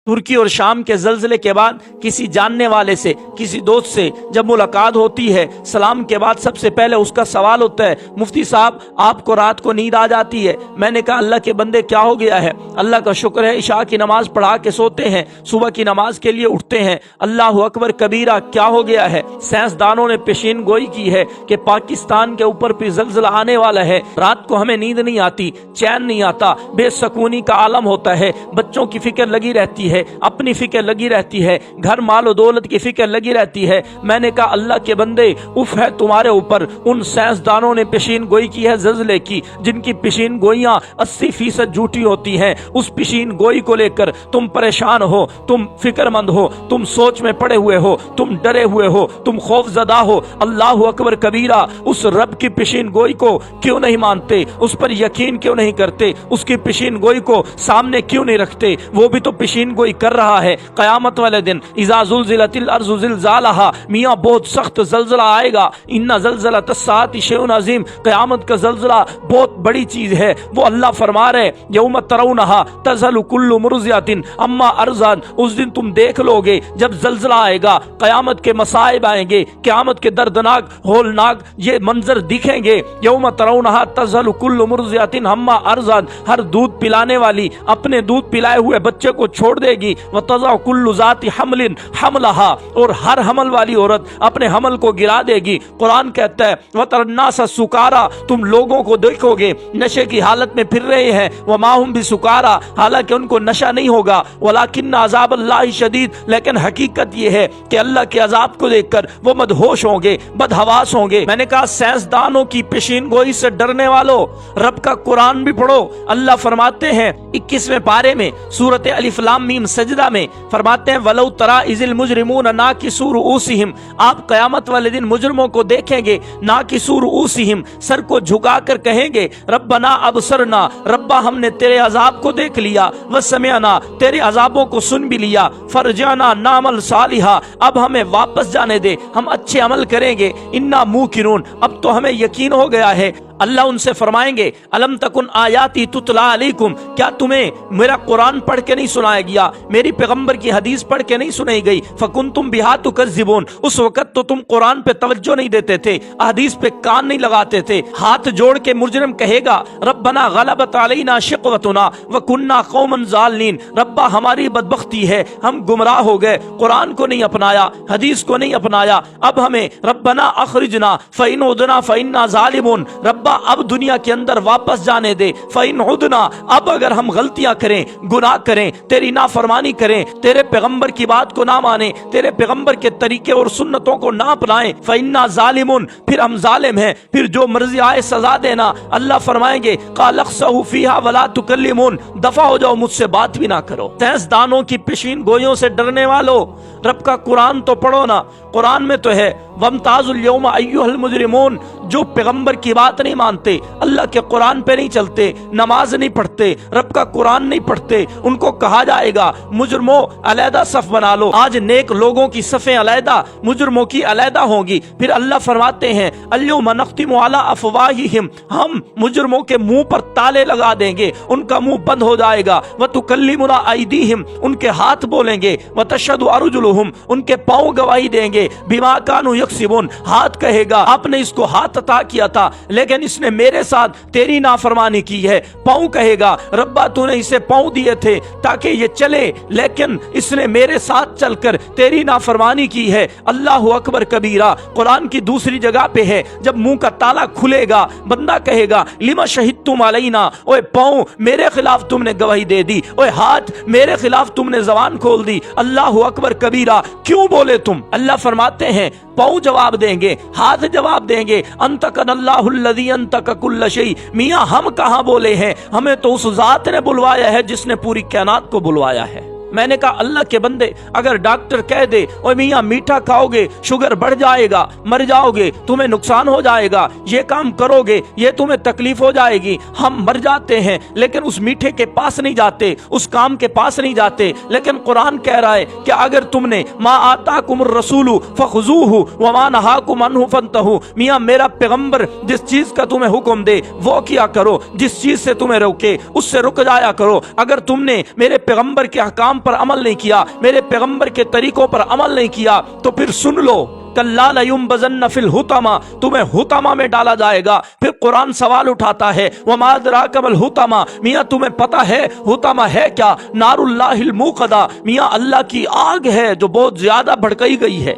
ترکی اور شام کے زلزلے کے بعد کسی جاننے والے سے، کسی دوست سے جب ملاقات ہوتی ہے، سلام کے بعد سب سے پہلے اس کا سوال ہوتا ہے، مفتی صاحب آپ کو رات کو نیند آ جاتی ہے؟ میں نے کہا اللہ کے بندے کیا ہو گیا ہے؟ اللہ کا شکر ہے عشاء کی نماز پڑھا کے سوتے ہیں، صبح کی نماز کے لیے اٹھتے ہیں۔ اللہ اکبر کبیرہ، کیا ہو گیا ہے؟ سائنسدانوں نے پیشین گوئی کی ہے کہ پاکستان کے اوپر بھی زلزلہ آنے والا ہے۔ رات کو ہمیں نیند نہیں آتی، چین نہیں آتا، بے سکونی کا عالم ہوتا ہے، بچوں کی فکر لگی رہتی ہے، اپنی فکر لگی رہتی ہے، گھر مال و دولت کی فکر لگی رہتی ہے۔ میں نے کہا اللہ کے بندے اف ہے تمہارے اوپر، ان سائنسدانوں نے پیشین گوئی کی ہے زلزلے کی، جن کی پیشین گوئیاں 80% جھوٹی ہوتی ہیں۔ اس پیشین گوئی کو لے کر تم پریشان ہو، تم فکر مند ہو، تم سوچ میں پڑے ہوئے ہو، تم ڈرے ہوئے ہو، تم خوف زدہ ہو۔ اللہ اکبر کبیرہ، اس رب کی پیشین گوئی کو کیوں نہیں مانتے؟ اس پر یقین کیوں نہیں کرتے؟ اس کی پیشین گوئی کو سامنے کیوں نہیں رکھتے؟ وہ بھی تو پیشین گوئی کر رہا ہے۔ قیامت والے دن اذا زلزلت الارض زلزالہا، میاں بہت سخت زلزلہ آئے گا۔ ان زلزلۃ الساعۃ شیء عظیم، قیامت کا زلزلہ بہت بڑی چیز ہے۔ وہ اللہ فرما رہے یوم ترونہا تذہل کل مرضعۃ عما ارضعت، اس دن تم دیکھ لو گے جب زلزلہ آئے گا، قیامت کے مصائب آئیں گے، قیامت کے دردناک ہولناک یہ منظر دکھیں گے۔ یوم ترونہا تذہل کل مرضعۃ عما ارضعت، ہر دودھ پلانے والی اپنے دودھ پلائے ہوئے بچے کو چھوڑ دے گی۔ وتضع کل ذات حمل حملہا، اور ہر حمل والی عورت اپنے حمل کو گرا دے گی۔ قرآن کہتا ہے وتری الناس سکارا، تم لوگوں کو دیکھو گے نشے کی حالت میں پھر رہے ہیں، وما ہم بسکارا، حالانکہ ان کو نشہ نہیں ہوگا، ولکن عذاب اللہ شدید، لیکن حقیقت یہ ہے کہ اللہ کے عذاب کو دیکھ کر وہ مدہوش ہوں گے، بدحواس ہوں گے۔ میں نے کہا سائنسدانوں کی پیشین گوئی سے ڈرنے والوں، رب کا قرآن بھی پڑھو۔ اللہ فرماتے ہیں 21ویں پارے میں سورۃ الف لام میم سجدہ میں فرماتے ہیں وَلَوْ تَرَىٰ إِذِ الْمُجْرِمُونَ نَاكِسُو رُؤُوسِهِمْ، آپ قیامت والے دن مجرموں کو دیکھیں گے، نَاكِسُو رُؤُوسِهِمْ، سر کو جھکا کر کہیں گے ربنا ابصرنا، ربا ہم نے تیرے عذاب کو دیکھ لیا، وسمعنا، تیرے عذابوں کو سن بھی لیا، فرجعنا نعمل صالحا، اب ہمیں واپس جانے دے، ہم اچھے عمل کریں گے، انا موقنون، اب تو ہمیں یقین ہو گیا ہے۔ اللہ ان سے فرمائیں گے الم تکن آیاتی تتلا علیکم، کیا تمہیں میرا قرآن پڑھ کے نہیں سنایا گیا، میری پیغمبر کی حدیث پڑھ کے نہیں سنائی گئی؟ فکنتم بہا تکذبون، اس وقت تو تم قرآن پہ توجہ نہیں دیتے تھے، حدیث پہ کان نہیں لگاتے تھے۔ ہاتھ جوڑ کے مجرم کہے گا ربنا غلبت علینا شقوتنا وکننا قوما ظالمین، ربا ہماری بدبختی ہے، ہم گمراہ ہو گئے، قرآن کو نہیں اپنایا، حدیث کو نہیں اپنایا، اب ہمیں ربنا اخرجنا فإن عدنا فإنا ظالمون، رب اب دنیا کے اندر واپس جانے دے، فَإِنْ عُدْنَا، اب اگر ہم غلطیاں کریں، گناہ کریں، تیری نافرمانی کریں، تیرے پیغمبر کی بات کو نہ مانیں، تیرے پیغمبر کے طریقے اور سنتوں کو نہ اپنائیں، فَإِنَّا ظَالِمُونَ، پھر ہم ظالم ہیں، پھر جو مرضی آئے سزا دینا۔ اللہ فرمائیں گے قَالَ اخْسَئُوا فِيهَا وَلَا تُكَلِّمُونَ، دفع ہو جاؤ، مجھ سے بات بھی نہ کرو۔ سائنسدانوں کی پیشین گوئیوں سے ڈرنے والوں، رب کا قرآن تو پڑھو نا۔ قرآن میں تو ہے وَامْتَازُوا الْيَوْمَ أَيُّهَا الْمُجْرِمُونَ، جو پیغمبر کی بات نہیں مانتے، اللہ کے قرآن پہ نہیں چلتے، نماز نہیں پڑھتے، رب کا قرآن نہیں پڑھتے، ان کو کہا جائے گا مجرموں علیحدہ صف بنا لو۔ آج نیک لوگوں کی صفیں علیحدہ، مجرموں کی علیحدہ ہوں گی۔ پھر اللہ فرماتے ہیں الْيَوْمَ نَخْتِمُ عَلَىٰ أَفْوَاهِهِمْ، ہم مجرموں کے منہ پر تالے لگا دیں گے، ان کا منہ بند ہو جائے گا۔ وَتُكَلِّمُنَا أَيْدِيهِمْ، ان کے ہاتھ بولیں گے، وَتَشْهَدُ أَرْجُلُهُمْ، ان کے پاؤں گواہی دیں گے، بِمَا كَانُوا يَكْسِبُونَ، ہاتھ کہے گا آپ نے اس کو ہاتھ عطا کیا تھا لیکن اس نے میرے ساتھ تیری نافرمانی کی ہے۔ پاؤں کہے گا ربا تو نے اسے پاؤں دیے تھے تاکہ یہ چلے، لیکن اس نے میرے ساتھ چل کر تیری نافرمانی کی ہے۔ اللہ اکبر کبیرہ۔ قرآن کی دوسری جگہ پہ ہے جب منہ کا تالا کھلے گا بندہ کہے گا لما شہدتم علینا، اوے پاؤں میرے خلاف تم نے گواہی دے دی، اوے ہاتھ میرے خلاف تم نے زبان کھول دی۔ اللہ اکبر کبیرہ، کیوں بولے تم؟ اللہ فرماتے ہیں پاؤں جواب دیں گے، ہاتھ جواب دیں گے انتقن اللہ الذی انتق کل شیء، میاں ہم کہاں بولے ہیں، ہمیں تو اس ذات نے بلوایا ہے جس نے پوری کائنات کو بلوایا ہے۔ میں نے کہا اللہ کے بندے اگر ڈاکٹر کہہ دے اوے میاں میٹھا کھاؤ گے شوگر بڑھ جائے گا، مر جاؤ گے، تمہیں نقصان ہو جائے گا، یہ کام کرو گے یہ تمہیں تکلیف ہو جائے گی، ہم مر جاتے ہیں لیکن اس میٹھے کے پاس نہیں جاتے، اس کام کے پاس نہیں جاتے۔ لیکن قرآن کہہ رہا ہے کہ اگر تم نے ما آتاکم الرسول فخذوہ وما نہاکم عنہ فانتہوا، میاں میرا پیغمبر جس چیز کا تمہیں حکم دے وہ کیا کرو، جس چیز سے تمہیں روکے اس سے رک جایا کرو۔ اگر تم نے میرے پیغمبر کے احکام کلام پر عمل نہیں کیا، میرے پیغمبر کے طریقوں پر عمل نہیں کیا، تو پھر سن لو کلا لیمبذن فی الحطمہ، تمہیں حطمہ میں ڈالا جائے گا۔ پھر قرآن سوال اٹھاتا ہے وما ادراک ما الحطمہ، میاں تمہیں پتا ہے حطمہ ہے کیا؟ نار اللہ الموقدہ، میاں اللہ کی آگ ہے جو بہت زیادہ بھڑکائی گئی ہے۔